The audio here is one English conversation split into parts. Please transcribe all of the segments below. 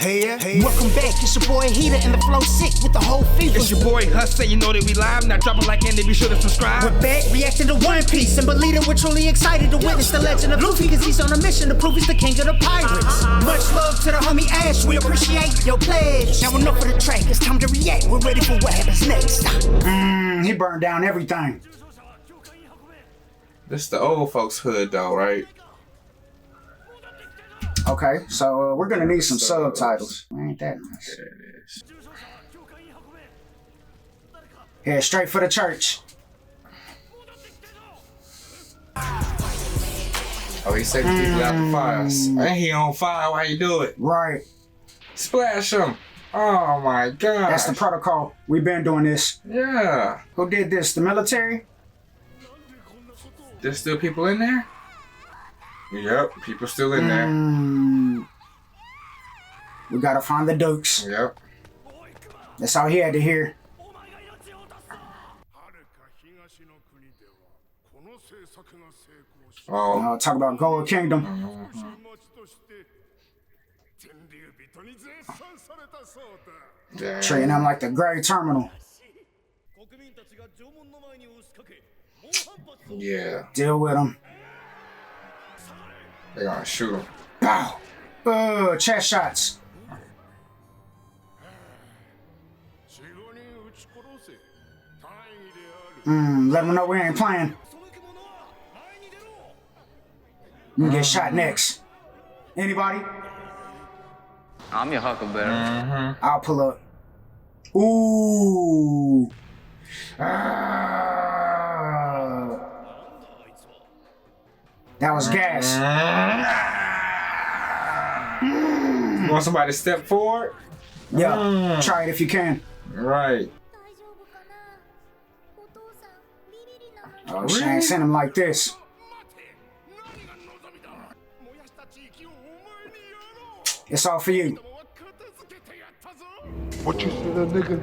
Hey, welcome back, it's your boy Heatah and the flow sick with the whole fever. It's your boy Hustla, you know that we live. Now drop a like and be sure to subscribe. We're back, reacting to One Piece, and believe it, we're truly excited to witness the legend of Luffy, cause he's on a mission to prove he's the king of the pirates. Much love to the homie Ash, we appreciate your pledge. Now enough of the track, it's time to react, we're ready for what happens next. He burned down everything. This is the old folks' hood though, right? Okay, so we're gonna need some subtitles. Ain't that nice? There it is. Head straight for the church. Oh, he saved people out the fires. And he on fire while you do it. Right. Splash him. Oh my god. That's the protocol. We've been doing this. Yeah. Who did this? The military? There's still people in there? Yep, people still in there. We gotta find the Dukes. Yep. That's all he had to hear. Oh. Talk about Gold Kingdom. Damn. Treating them like the Great Terminal. Yeah. Deal with them. They're gonna shoot him. Pow! Chest shots. Let them know we ain't playing. You can get shot next. Anybody? I'm your huckleberry. I'll pull up. Ooh. That was gas. You want somebody to step forward? Yeah, try it if you can. Right. Oh, she ain't sent him like this. It's all for you. What you said, that nigga?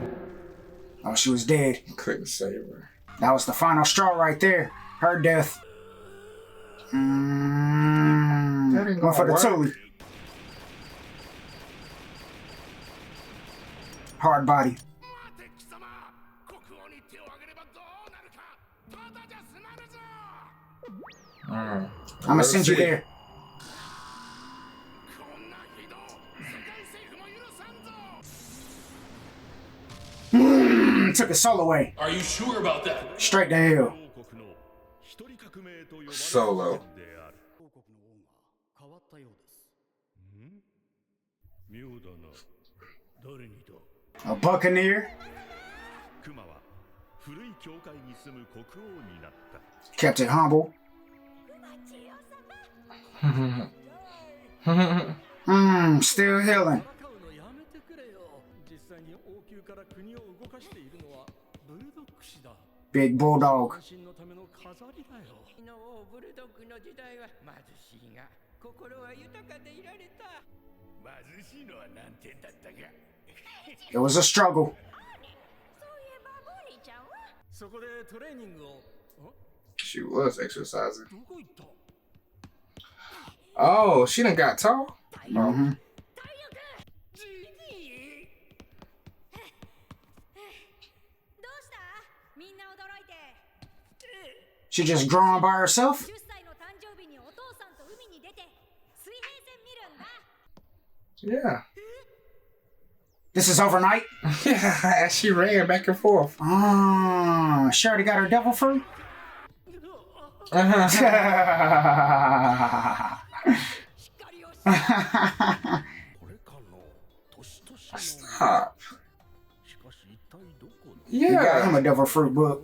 Oh, she was dead. Couldn't save her. That was the final straw right there. Her death. That ain't One for the work. Tuli. Hard body. I'ma send you there. Took his soul away. Are you sure about that? Straight to hell. Solo. A buccaneer. Kept it humble. Still healing. Big bulldog. It was a struggle. She was exercising. Oh, she done got tall? She just drawn by herself? Yeah. This is overnight? Yeah, she ran back and forth. She already got her devil fruit? Stop. You got him Yeah. a devil fruit book.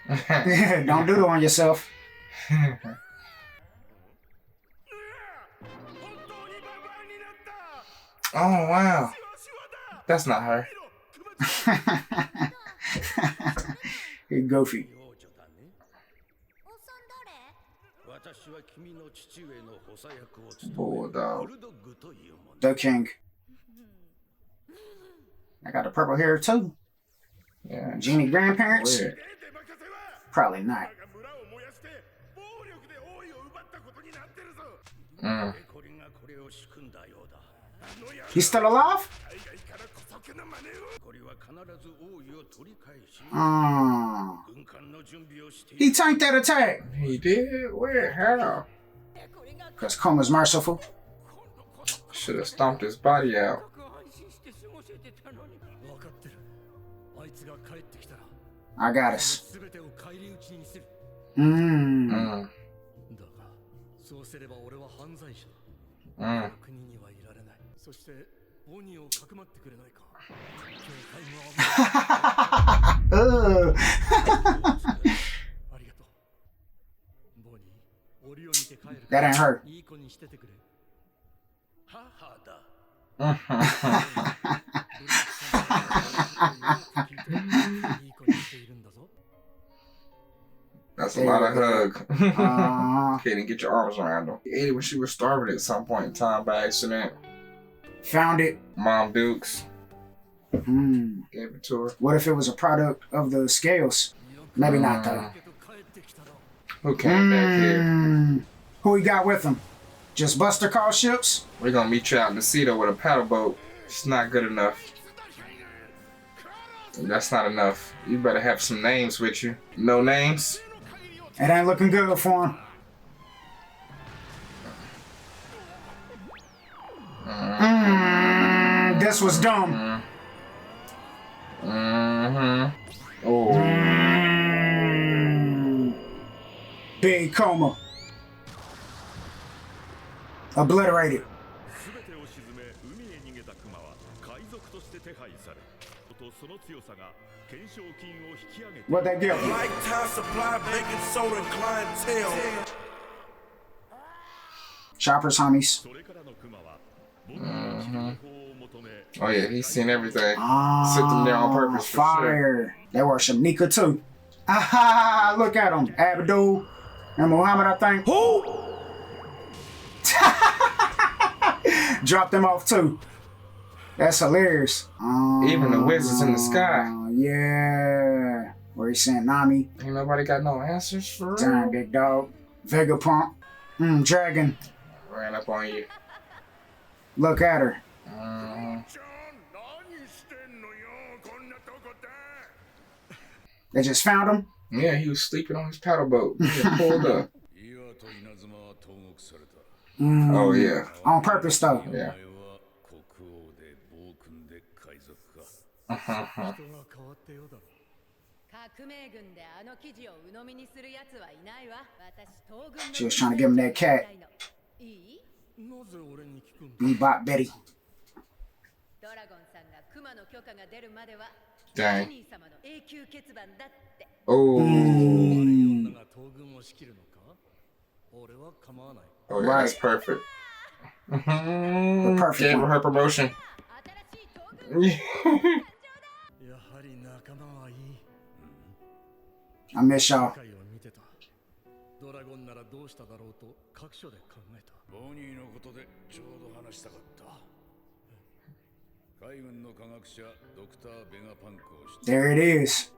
Don't do it on yourself. Oh, wow. That's not her. You're goofy. Bulldog. The king. I got the purple hair too. Yeah. Genie grandparents? Weird. Probably not. He's still alive? He tanked that attack. He did? Where? How? Because Kuma's merciful. Should have stomped his body out. I got us. That ain't her. That's a lot of hug. Okay, then get your arms around him. He ate it when she was starving at some point in time by accident. Found it. Mom Dukes. Gave it to her. What if it was a product of the scales? Maybe not though. Who came back here? Who he got with him? Just Buster Call ships? We're gonna meet you out in the sea though with a paddle boat. It's not good enough. That's not enough. You better have some names with you. No names? It ain't looking good for him. This was dumb. Oh. Big Kuma. Obliterated. What they give? Lifetime supply baking soda and clientele. Shoppers, homies. Oh yeah, he's seen everything. Sit them there on purpose for fire. sure. They worship Nika too. Aha! Look at him. Abdul and Muhammad, I think. Who? Dropped them off too. That's hilarious. Even the wizards in the sky. Yeah. Where he sent Nami. Ain't nobody got no answers for real. Damn, big dog. Vegapunk. Dragon. Ran up on you. Look at her. They just found him? Yeah, he was sleeping on his paddle boat. He had pulled up. Oh yeah. On purpose though. Yeah. She was trying to give him that cat. Bebop Betty. Dang. Oh. Oh yeah, that's perfect. The perfect Gave one. her promotion. I miss y'all. There it is.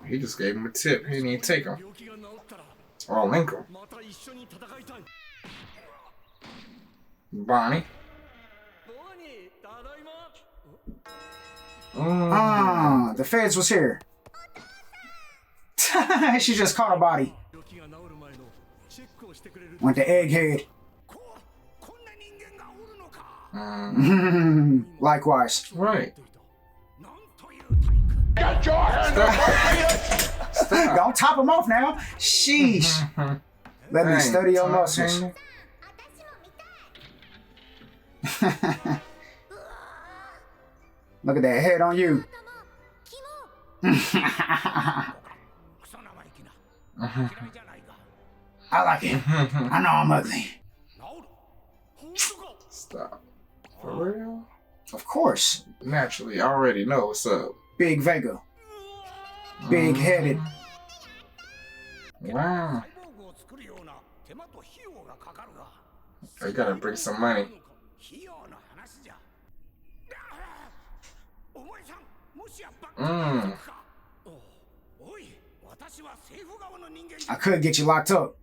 He just gave him a tip. He didn't even take him. Or link him. Bonnie. The feds was here. She just caught a body. Went to Egghead. Likewise. Right. Don't top him off now. Sheesh. Let me study your muscles. Look at that head on you. I like it. I know I'm ugly. Stop. For real? Of course. Naturally, I already know what's up. Big Vega. Big headed. Wow. They gotta bring some money. I could get you locked up.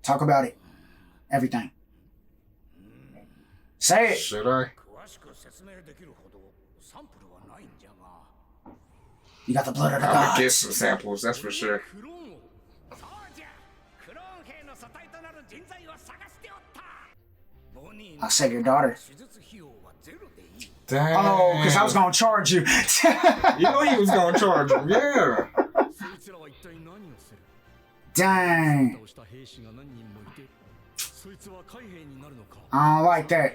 Talk about it. Everything. Say it. Should I? You got the blood of the I'm gonna get gods. some samples, that's for sure. I'll save your daughter. Dang. Oh, because I was gonna charge you. You know he was gonna charge him, yeah. Dang. I don't like that.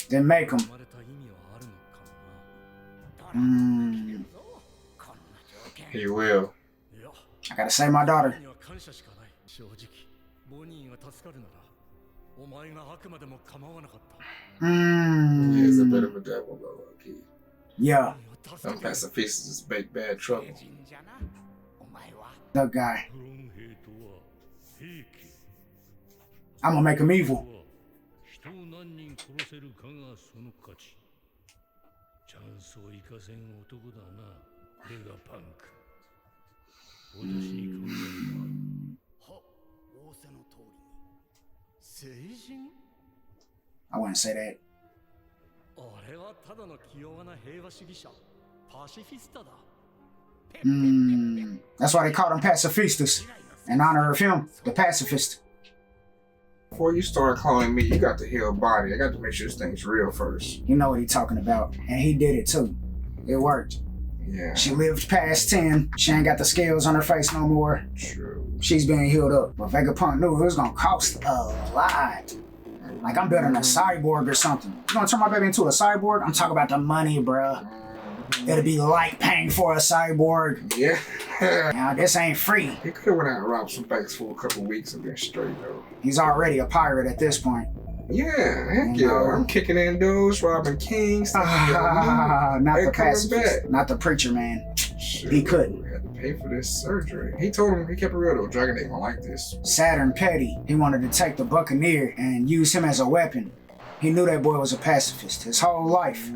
Then make him. He will. I gotta save my daughter. He is a bit of a devil though, low-key. Yeah, Them pacifistas is big bad trouble. the guy. I'm gonna make him evil. I wouldn't say that. That's why they called him pacifistas. In honor of him, the pacifist. Before you start cloning me, you got to heal body. I got to make sure this thing's real first. You know what he's talking about. And he did it too. It worked. Yeah. She lived past 10. She ain't got the scales on her face no more. True. She's being healed up. But Vegapunk knew it was gonna cost a lot. Like I'm building a cyborg or something. You gonna turn my baby into a cyborg? I'm talking about the money, bruh. It'll be like paying for a cyborg. Yeah. Now, this ain't free. He could have went out and robbed some banks for a couple weeks and been straight though. He's already a pirate at this point. Yeah, heck yeah. No. I'm kicking in doors, robbing kings. Not the Ain't coming pacifist. back. Not the preacher man. Shoot, He couldn't. Had to pay for this surgery. He told him, he kept it real though. Dragon ain't gonna like this. Saturn Petty, he wanted to take the Buccaneer and use him as a weapon. He knew that boy was a pacifist his whole life.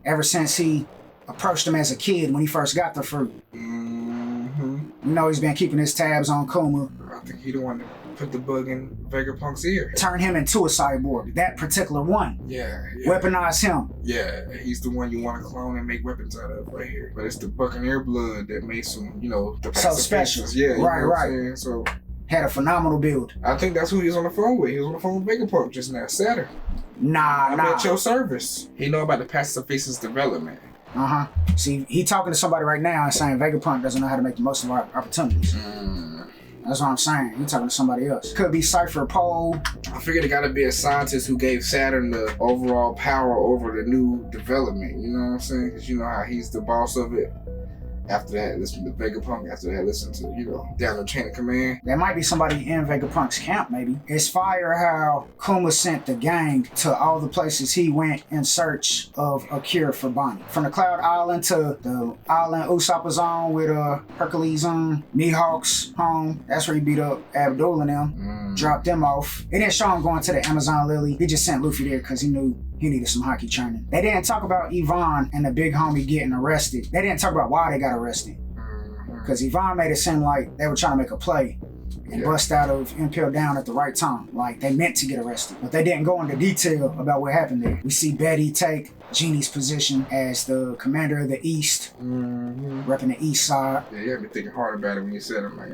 Ever since he approached him as a kid when he first got the fruit. You know he's been keeping his tabs on Kuma. I think he the one that put the bug in Vegapunk's ear. Turn him into a cyborg. That particular one. Yeah. Weaponize him. Yeah, he's the one you want to clone and make weapons out of right here. But it's the Buccaneer blood that makes him, you know, the So special. pacifists. Yeah, you Right, know what right. I'm saying? So Had a phenomenal build. I think that's who he was on the phone with. He was on the phone with Vegapunk just now, Saturn. I'm at your service. He know about the pacifist's development. See, he talking to somebody right now and saying Vegapunk doesn't know how to make the most of our opportunities. That's what I'm saying. He talking to somebody else. Could be Cypher Pole. I figured it got to be a scientist who gave Saturn the overall power over the new development. You know what I'm saying? Because you know how he's the boss of it. After that, listen to Vegapunk. After that, listen to, you know, down the chain of command. There might be somebody in Vegapunk's camp, maybe. It's fire how Kuma sent the gang to all the places he went in search of a cure for Bonnie. From the Cloud Island to the island Usopp's on with Hercules on, Mihawk's home. That's where he beat up Abdul and them. Dropped them off. He didn't show him going to the Amazon Lily. He just sent Luffy there because he knew he needed some hockey training. They didn't talk about Yvonne and the big homie getting arrested. They didn't talk about why they got arrested. Because Yvonne made it seem like they were trying to make a play and bust out of Impel Down at the right time. Like they meant to get arrested. But they didn't go into detail about what happened there. We see Betty take Genie's position as the commander of the East, repping the East side. Yeah, you had me thinking hard about it when you said it. I'm like,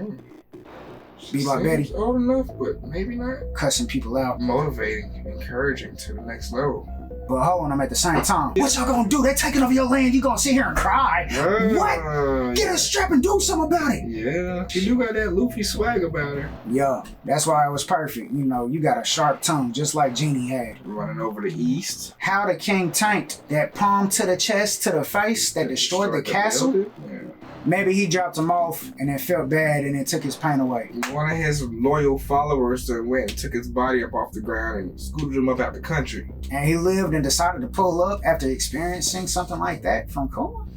Be like seems Betty. old enough, but maybe not. Cussing people out. Motivating, encouraging to the next level. But holding them at the same time. What y'all gonna do? They taking over your land. You gonna sit here and cry? What? Get a strap and do something about it. Yeah, she do got that Luffy swag about her. Yeah, that's why it was perfect. You know, you got a sharp tongue just like Genie had. Running over the east. How the king tanked that palm to the chest to the face that destroyed the castle. Yeah. Maybe he dropped him off and it felt bad and it took his pain away. One of his loyal followers that went and took his body up off the ground and scooted him up out the country. And he lived and decided to pull up after experiencing something like that from Kuma.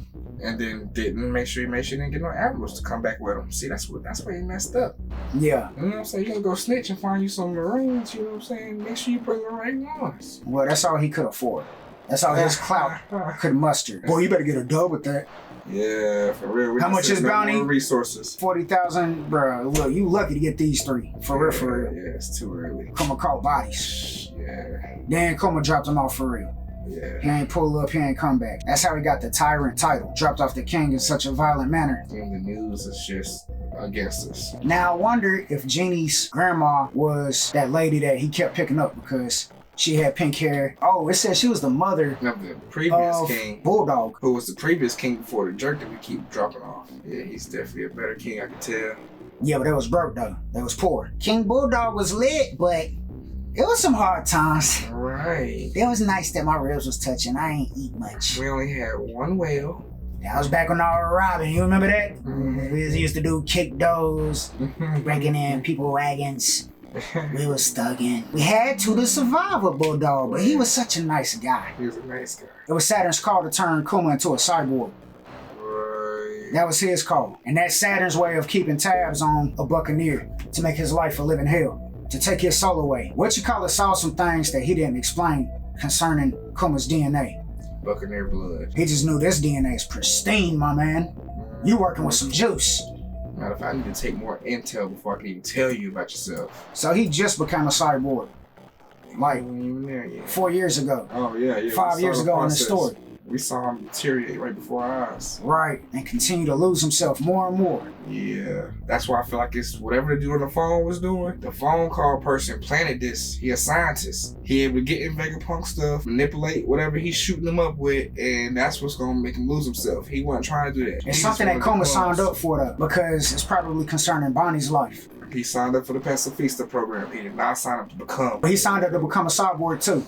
And then didn't make sure he didn't get no admirals to come back with him. See, that's where he messed up. Yeah. You know what I'm saying? You gonna go snitch and find you some Marines, you know what I'm saying? Make sure you bring the right ones. Well, that's all he could afford. That's all his clout could muster. Boy, you better get a dub with that. Yeah, for real. How much is bounty? Resources. 40,000, bro. Look, you lucky to get these 3. For real. Yeah, it's too early. Kuma caught bodies. Yeah. Then Kuma dropped him off for real. Yeah. He ain't pull up, he ain't come back. That's how he got the tyrant title. Dropped off the king in such a violent manner. And the news is just against us. Now I wonder if Genie's grandma was that lady that he kept picking up because she had pink hair. Oh, it said she was the mother of the previous king. Bulldog. Who was the previous king before the jerk that we keep dropping off. Yeah, he's definitely a better king, I can tell. Yeah, but that was broke though. That was poor. King Bulldog was lit, but it was some hard times. Right. It was nice that my ribs was touching. I ain't eat much. We only had one whale. That was back when I was robbing. You remember that? Mm-hmm. We used to do kick doors, breaking in people wagons. We was thugging. We had to survive with Bulldog, but he was such a nice guy. He was a nice guy. It was Saturn's call to turn Kuma into a cyborg. Right. That was his call. And that's Saturn's way of keeping tabs on a Buccaneer to make his life a living hell. To take his soul away. What you call it saw some things that he didn't explain concerning Kuma's DNA. Buccaneer blood. He just knew this DNA is pristine, my man. You working with some juice. Matter of fact, I need to take more intel before I can even tell you about yourself. So he just became a cyborg. Like 4 years ago. Oh yeah. 5 years ago in the story. We saw him deteriorate right before our eyes. Right, and continue to lose himself more and more. Yeah, that's why I feel like it's whatever the dude on the phone was doing. The phone call person planted this. He a scientist. He able to get in Vegapunk stuff, manipulate whatever he's shooting him up with, and that's what's gonna make him lose himself. He wasn't trying to do that. It's something that Kuma signed up for though, because it's probably concerning Bonnie's life. He signed up for the Pacifista program. He did not sign up to become. But he signed up to become a cyborg too.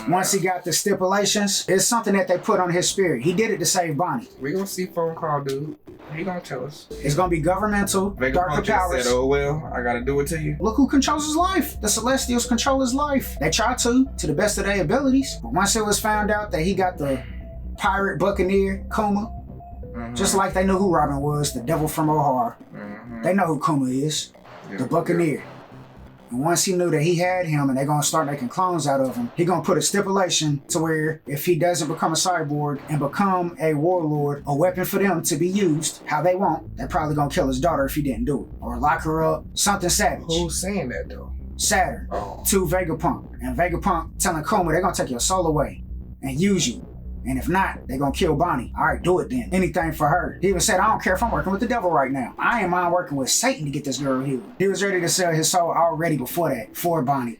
Once he got the stipulations, it's something that they put on his spirit. He did it to save Bonnie. We gonna see phone call dude. He gonna tell us. It's gonna be governmental, darker powers. Said, oh well, I gotta do it to you. Look who controls his life. The Celestials control his life. They try to the best of their abilities. But once it was found out that he got the pirate Buccaneer, Kuma, just like they knew who Robin was, the devil from Ohar, they know who Kuma is, the Buccaneer. And once he knew that he had him and they're going to start making clones out of him, he going to put a stipulation to where if he doesn't become a cyborg and become a warlord, a weapon for them to be used how they want, they're probably going to kill his daughter if he didn't do it. Or lock her up, something savage. Who's saying that though? Saturn to Vegapunk. And Vegapunk telling Kuma they're going to take your soul away and use you. And if not, they're gonna kill Bonnie. All right, do it then. Anything for her. He even said, I don't care if I'm working with the devil right now. I ain't mind working with Satan to get this girl healed. He was ready to sell his soul already before that, for Bonnie.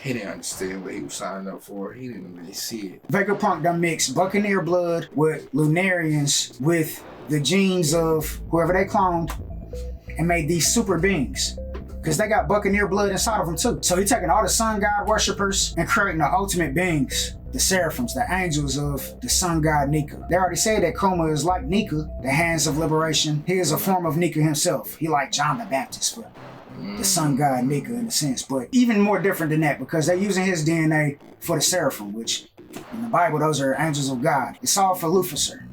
He didn't understand what he was signing up for. He didn't really see it. Vegapunk done mixed Buccaneer blood with Lunarians with the genes of whoever they cloned and made these super beings. Because they got Buccaneer blood inside of them too. So he taking all the sun god worshippers and creating the ultimate beings. The seraphims, the angels of the sun god Nika. They already say that Kuma is like Nika, the hands of liberation. He is a form of Nika himself. He like John the Baptist for the sun god Nika in a sense. But even more different than that because they're using his DNA for the seraphim, which in the Bible, those are angels of God. It's all for Lucifer.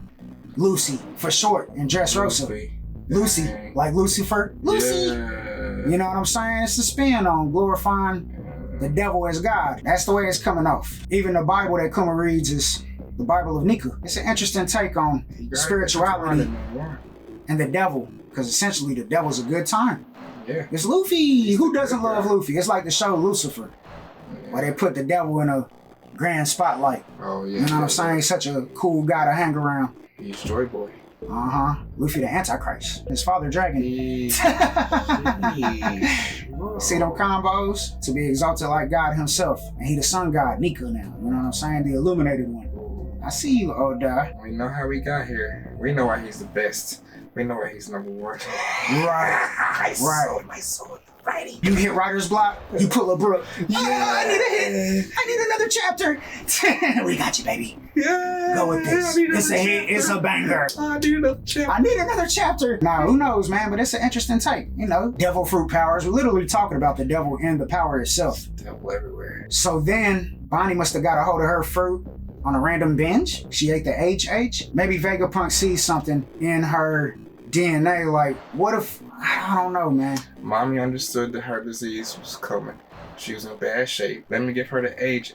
Lucy, for short, in Dressrosa. Lucy, like Lucifer. Lucy! Yeah. You know what I'm saying? It's a spin on glorifying the devil as God. That's the way it's coming off. Even the Bible that Kuma reads is the Bible of Nika. It's an interesting take on spirituality and the devil, because essentially the devil's a good time. Yeah. It's Luffy. Who doesn't love Luffy? It's like the show Lucifer, where they put the devil in a grand spotlight. Oh, yeah. You know what I'm saying? He's such a cool guy to hang around. He's Joy Boy. Luffy the Antichrist. His father dragon. See them combos? To be exalted like God himself. And he the sun god, Nika now. You know what I'm saying? The illuminated one. I see you, Oda. We know how we got here. We know why he's the best. We know why he's number one. Right. Sold my soul. Righty. You hit writer's block, you pull a Brook. Yeah. I need a hit. I need another chapter. We got you, baby. Yeah. Go with this. It's a hit. It's a banger. I need another chapter. I need another chapter. Now, who knows, man? But it's an interesting take. You know, devil fruit powers. We're literally talking about the devil and the power itself. Devil everywhere. So then, Bonnie must have got a hold of her fruit on a random binge. She ate the HH. Maybe Vegapunk sees something in her DNA. Like, what if, I don't know, man. Mommy understood that her disease was coming. She was in bad shape. Let me give her the age.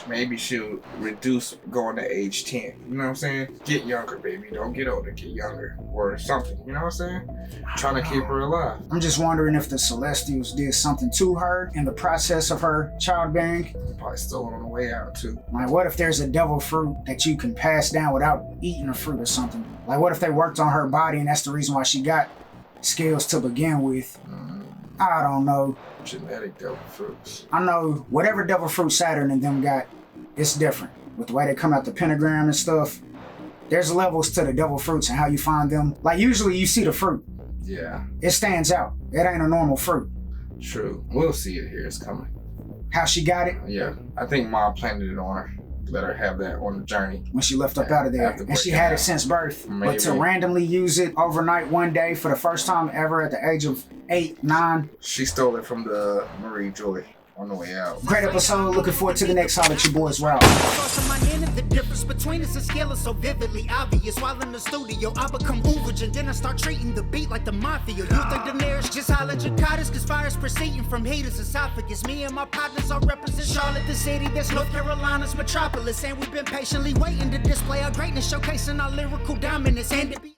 Maybe she'll reduce going to age 10. You know what I'm saying? Get younger, baby. Don't get older. Get younger. Or something. You know what I'm saying? Trying to keep her alive. I'm just wondering if the Celestials did something to her in the process of her childbearing. Probably stole it on the way out, too. Like, what if there's a devil fruit that you can pass down without eating the fruit or something? Like, what if they worked on her body and that's the reason why she got scales to begin with? I don't know. Genetic devil fruits. I know whatever devil fruit Saturn and them got, it's different. With the way they come out the pentagram and stuff, there's levels to the devil fruits and how you find them. Like, usually you see the fruit. Yeah. It stands out. It ain't a normal fruit. True. We'll see it here. It's coming. How she got it? Yeah. I think Mom planted it on her. Let her have that on the journey. When she left up out of there. And she had it since birth. Maybe. But to randomly use it overnight one day for the first time ever at the age of 8, 9. She stole it from the Marie Joy on the way out. Great episode. Looking forward to the next Holla at Your Boys Route. The difference between us and scale is so vividly obvious. While in the studio, I become Uberage and then I start treating the beat like the mafia. You think Daenerys just holla Jakartas, cause fire's proceeding from Heatah's esophagus. Me and my partners all represent Charlotte, the city that's North Carolina's metropolis. And we've been patiently waiting to display our greatness, showcasing our lyrical dominance. And to be